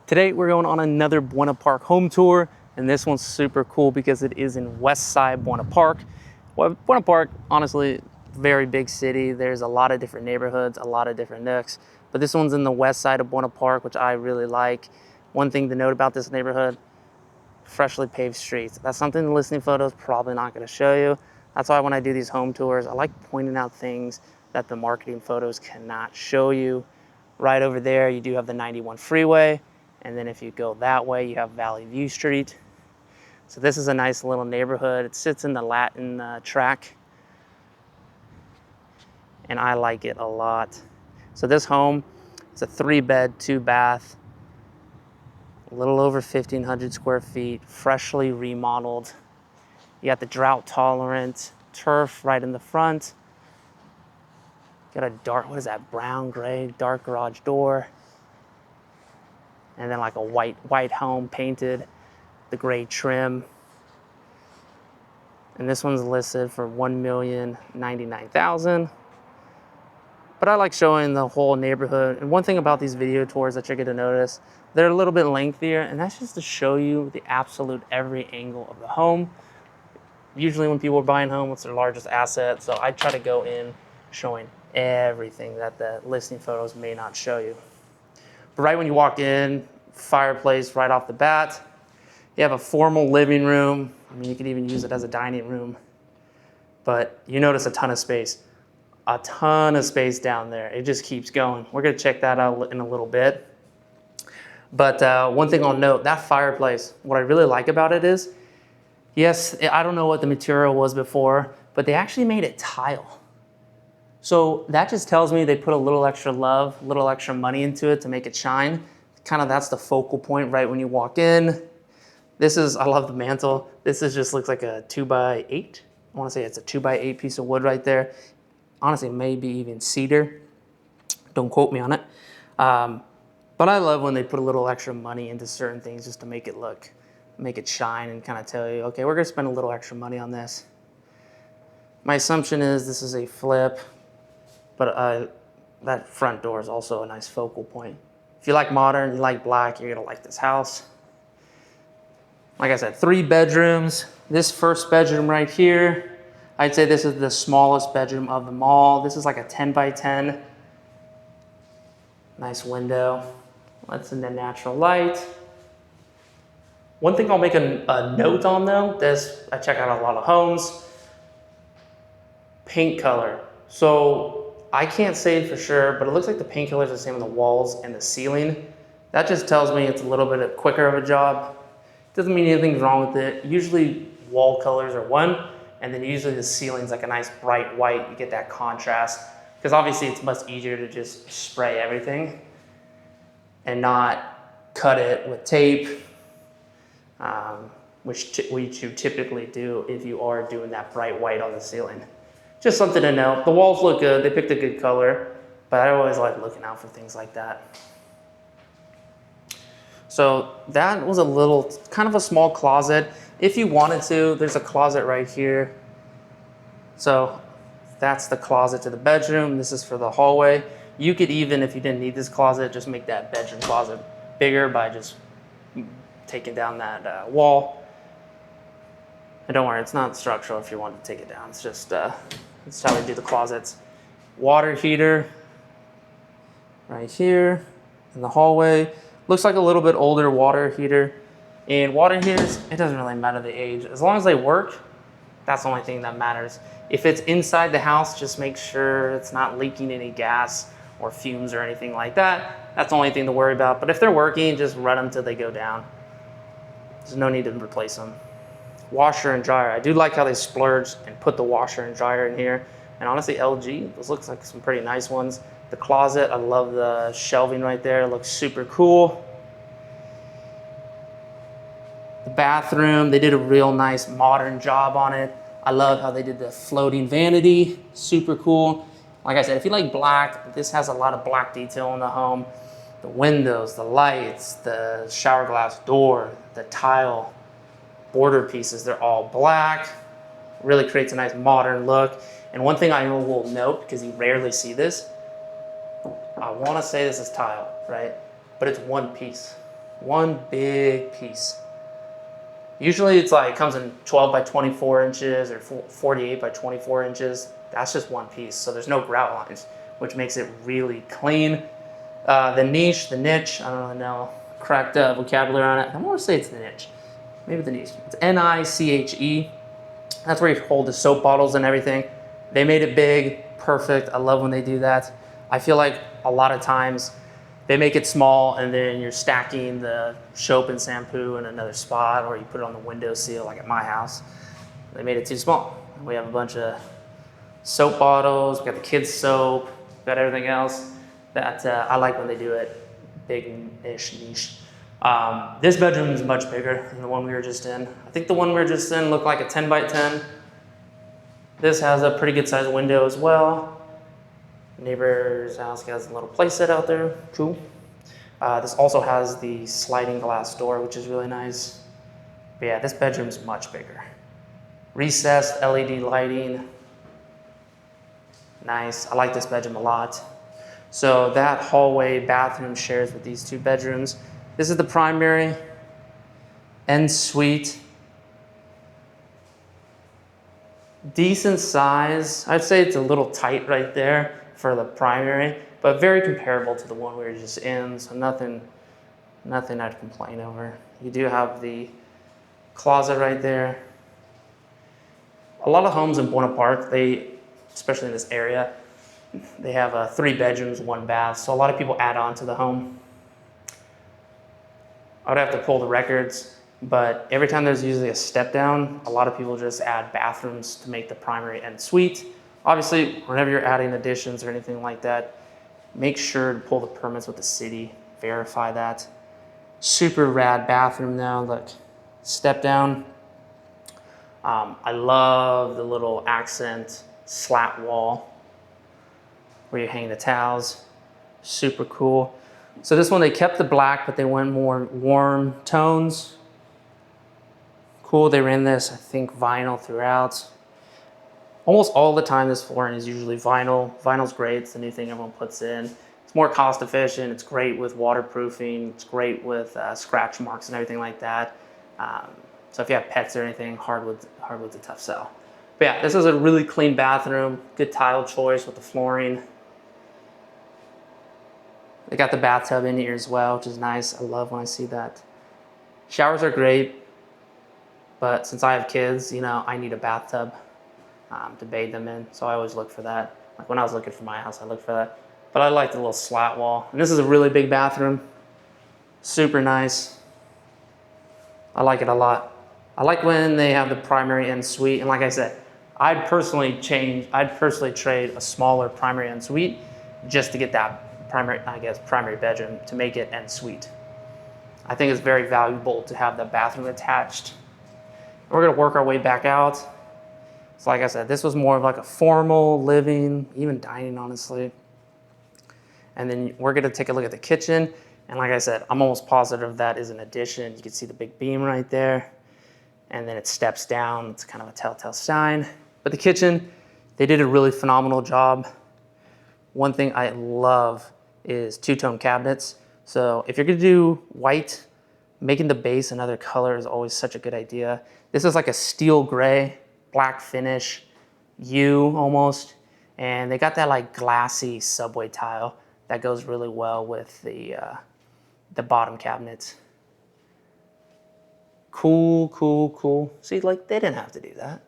Today we're going on another Buena Park home tour, and this one's super cool because it is in West Side Buena Park. Well, Buena Park, honestly, very big city. There's a lot of different neighborhoods, a lot of different nooks, but this one's in the west side of Buena Park, which I really like. One thing to note about this neighborhood, freshly paved streets. That's something the listing photo is probably not going to show you. That's why when I do these home tours, I like pointing out things that the marketing photos cannot show you. Right over there, you do have the 91 freeway. And then if you go that way, you have Valley View Street. So this is a nice little neighborhood. It sits in the Latin track. And I like it a lot. So this home is a 3-bed, 2-bath, a little over 1,500 square feet, freshly remodeled. You got the drought tolerant turf right in the front. Got a dark, what is that, brown, gray, dark garage door. And then like a white home painted, the gray trim. And this one's listed for $1,099,000. But I like showing the whole neighborhood. And one thing about these video tours that you're gonna notice, they're a little bit lengthier, and that's just to show you the absolute every angle of the home. Usually when people are buying home, it's their largest asset. So I try to go in showing everything that the listing photos may not show you. But right when you walk in, fireplace right off the bat. You have a formal living room. I mean, you could even use it as a dining room. But you notice a ton of space. A ton of space down there. It just keeps going. We're gonna check that out in a little bit. But one thing I'll note, that fireplace, what I really like about it is, yes, I don't know what the material was before, but they actually made it tile. So that just tells me they put a little extra love, a little extra money into it to make it shine. Kind of that's the focal point right when you walk in. This is, I love the mantle. This is just looks like a 2x8. I want to say it's a 2x8 piece of wood right there. Honestly, maybe even cedar. Don't quote me on it. But I love when they put a little extra money into certain things just to make it look, make it shine and kind of tell you, okay, we're gonna spend a little extra money on this. My assumption is this is a flip. But that front door is also a nice focal point. If you like modern, you like black, you're gonna like this house. Like I said, 3 bedrooms. This first bedroom right here, I'd say this is the smallest bedroom of them all. This is like a 10x10. Nice window. Lets in the natural light. One thing I'll make a note on though, this, I check out a lot of homes. Paint color. So, I can't say for sure, but it looks like the paint color is the same on the walls and the ceiling. That just tells me it's a little bit quicker of a job. Doesn't mean anything's wrong with it. Usually wall colors are one, and then usually the ceiling's like a nice bright white. You get that contrast, because obviously it's much easier to just spray everything and not cut it with tape, which you typically do if you are doing that bright white on the ceiling. Just something to know. The walls look good. They picked a good color, but I always like looking out for things like that. So that was a little, kind of a small closet. If you wanted to, there's a closet right here. So that's the closet to the bedroom. This is for the hallway. You could even, if you didn't need this closet, just make that bedroom closet bigger by just taking down that wall. And don't worry, it's not structural if you want to take it down. It's just, that's how we do the closets. Water heater right here in the hallway. Looks like a little bit older water heater. And water heaters, it doesn't really matter the age. As long as they work, that's the only thing that matters. If it's inside the house, just make sure it's not leaking any gas or fumes or anything like that. That's the only thing to worry about. But if they're working, just run them till they go down. There's no need to replace them. Washer and dryer. I do like how they splurged and put the washer and dryer in here. And honestly, LG, those looks like some pretty nice ones. The closet, I love the shelving right there. It looks super cool. The bathroom, they did a real nice modern job on it. I love how they did the floating vanity. Super cool. Like I said, if you like black, this has a lot of black detail in the home. The windows, the lights, the shower glass door, the tile, border pieces, they're all black. Really creates a nice modern look. And one thing I will note, because you rarely see this, I want to say this is tile, right? But it's one piece. One big piece. Usually it's like, it comes in 12 by 24 inches or 48 by 24 inches. That's just one piece, so there's no grout lines, which makes it really clean. The niche, I don't really know, correct vocabulary on it. I want to say it's the niche, maybe the niche. It's N-I-C-H-E. That's where you hold the soap bottles and everything. They made it big, perfect. I love when they do that. I feel like a lot of times they make it small and then you're stacking the soap and shampoo in another spot, or you put it on the windowsill like at my house. They made it too small. We have a bunch of soap bottles, we got the kids soap, we got everything else that I like when they do it big-ish niche. This bedroom is much bigger than the one we were just in. I think the one we were just in looked like a 10 by 10. This has a pretty good sized window as well. Neighbor's house has a little playset out there, cool. This also has the sliding glass door, which is really nice. But yeah, this bedroom's much bigger. Recessed LED lighting. Nice, I like this bedroom a lot. So that hallway bathroom shares with these two bedrooms. This is the primary en suite. Decent size. I'd say it's a little tight right there for the primary, but very comparable to the one we were just in, so nothing I'd complain over. You do have the closet right there. A lot of homes in Buena Park, especially in this area, they have 3 bedrooms, 1 bath, so a lot of people add on to the home. I would have to pull the records, but every time there's usually a step down, a lot of people just add bathrooms to make the primary en suite. Obviously, whenever you're adding additions or anything like that, make sure to pull the permits with the city, verify that. Super rad bathroom now, look, step down. I love the little accent slat wall where you hang the towels, super cool. So this one, they kept the black, but they went more warm tones. Cool, they ran this, I think, vinyl throughout. Almost all the time, this flooring is usually vinyl. Vinyl's great, it's the new thing everyone puts in. It's more cost efficient, it's great with waterproofing, it's great with scratch marks and everything like that. So if you have pets or anything, hardwood's a tough sell. But yeah, this is a really clean bathroom, good tile choice with the flooring. They got the bathtub in here as well, which is nice. I love when I see that. Showers are great, but since I have kids, you know, I need a bathtub to bathe them in, so I always look for that. Like when I was looking for my house, I looked for that. But I like the little slat wall. And this is a really big bathroom, super nice. I like it a lot. I like when they have the primary en suite, and like I said, I'd personally trade a smaller primary en suite just to get that primary bedroom to make it en suite. I think it's very valuable to have the bathroom attached. We're gonna work our way back out. So like I said, this was more of like a formal living, even dining, honestly. And then we're gonna take a look at the kitchen. And like I said, I'm almost positive that is an addition. You can see the big beam right there. And then it steps down. It's kind of a telltale sign. But the kitchen, they did a really phenomenal job. One thing I love is two-tone cabinets. So if you're gonna do white, making the base another color is always such a good idea. This is like a steel gray, black finish, U almost. And they got that like glassy subway tile that goes really well with the bottom cabinets. Cool, cool, cool. See, like they didn't have to do that.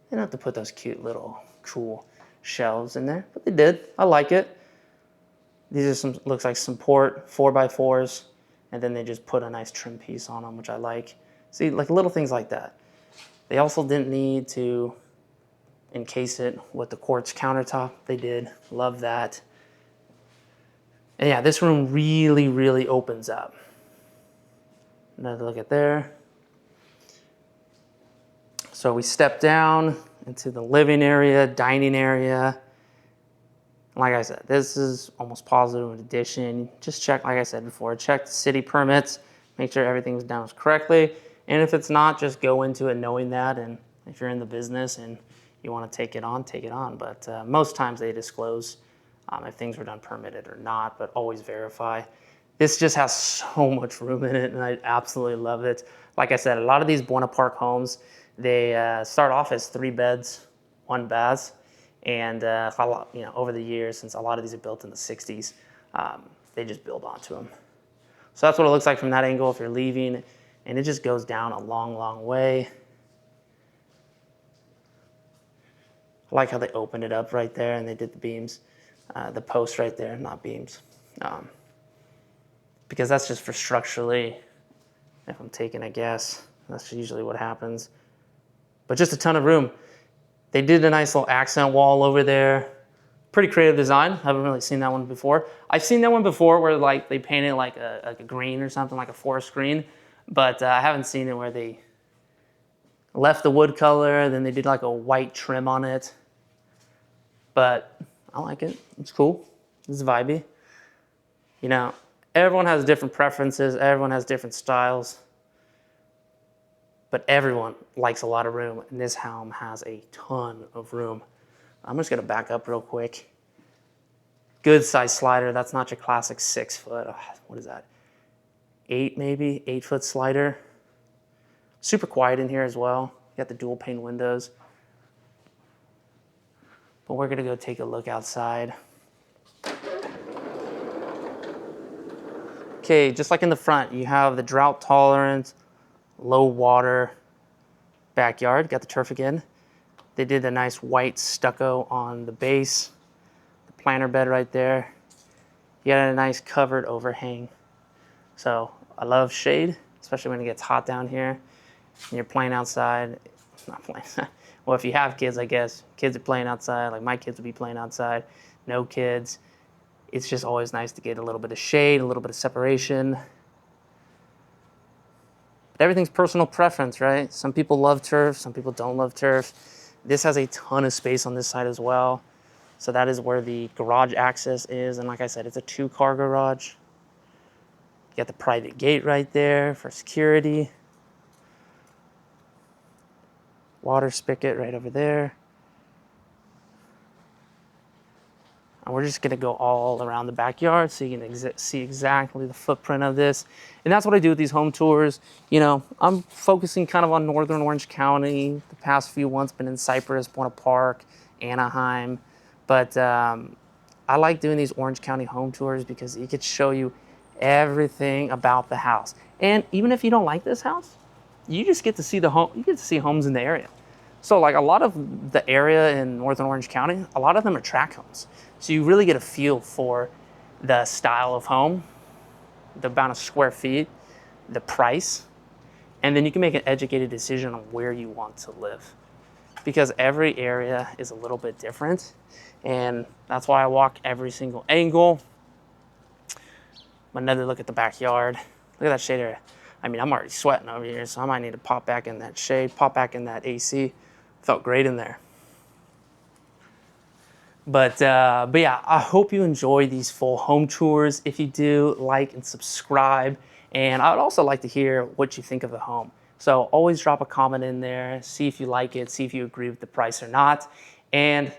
They didn't have to put those cute little cool shelves in there, but they did. I like it. These are some, looks like some 4x4s, and then they just put a nice trim piece on them, which I like. See, like little things like that. They also didn't need to encase it with the quartz countertop. They did. Love that. And yeah, this room really, really opens up. Another look at there. So we step down into the living area, dining area. Like I said, this is almost positive an addition. Just check, like I said before, check the city permits, make sure everything's done correctly. And if it's not, just go into it knowing that. And if you're in the business and you want to take it on, take it on. But most times they disclose if things were done permitted or not, but always verify. This just has so much room in it, and I absolutely love it. Like I said, a lot of these Buena Park homes, they start off as 3 beds, 1 bath, and over the years, since a lot of these are built in the 60s, they just build onto them. So that's what it looks like from that angle if you're leaving, and it just goes down a long, long way. I like how they opened it up right there, and they did the beams, the posts right there, not beams. Because that's just for structurally, if I'm taking a guess, that's usually what happens. But just a ton of room. They did a nice little accent wall over there. Pretty creative design. I haven't really seen that one before. I've seen that one before where like they painted like a green or something, like a forest green, but I haven't seen it where they left the wood color, then they did like a white trim on it. But I like it. It's cool. It's vibey. You know, everyone has different preferences. Everyone has different styles. But everyone likes a lot of room, and this home has a ton of room. I'm just gonna back up real quick. Good size slider. That's not your classic 6 foot. What is that? 8 maybe, 8 foot slider. Super quiet in here as well. You got the dual pane windows. But we're gonna go take a look outside. Okay, just like in the front, you have the drought tolerant, low water backyard. Got the turf again. They did a nice white stucco on the base. The planter bed right there. You got a nice covered overhang. So I love shade, especially when it gets hot down here and you're playing outside. Not playing. Well, if you have kids, I guess. Kids are playing outside, like my kids would be playing outside. No kids. It's just always nice to get a little bit of shade, a little bit of separation. But everything's personal preference, right? Some people love turf, some people don't love turf. This has a ton of space on this side as well. So that is where the garage access is. And like I said, it's a 2-car garage. You got the private gate right there for security. Water spigot right over there. And we're just gonna go all around the backyard so you can see exactly the footprint of this. And that's what I do with these home tours. You know, I'm focusing kind of on Northern Orange County. The past few ones been in Cypress, Buena Park, Anaheim. But I like doing these Orange County home tours because it could show you everything about the house. And even if you don't like this house, you just get to see the home. You get to see homes in the area. So like a lot of the area in Northern Orange County, a lot of them are tract homes. So you really get a feel for the style of home, the amount of square feet, the price, and then you can make an educated decision on where you want to live. Because every area is a little bit different, and that's why I walk every single angle. Another look at the backyard. Look at that shade area. I mean, I'm already sweating over here, so I might need to pop back in that shade, pop back in that AC. Felt great in there. But yeah, I hope you enjoy these full home tours. If you do, like and subscribe. And I would also like to hear what you think of the home. So always drop a comment in there, see if you like it, see if you agree with the price or not. And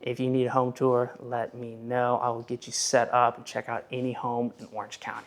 if you need a home tour, let me know. I will get you set up and check out any home in Orange County.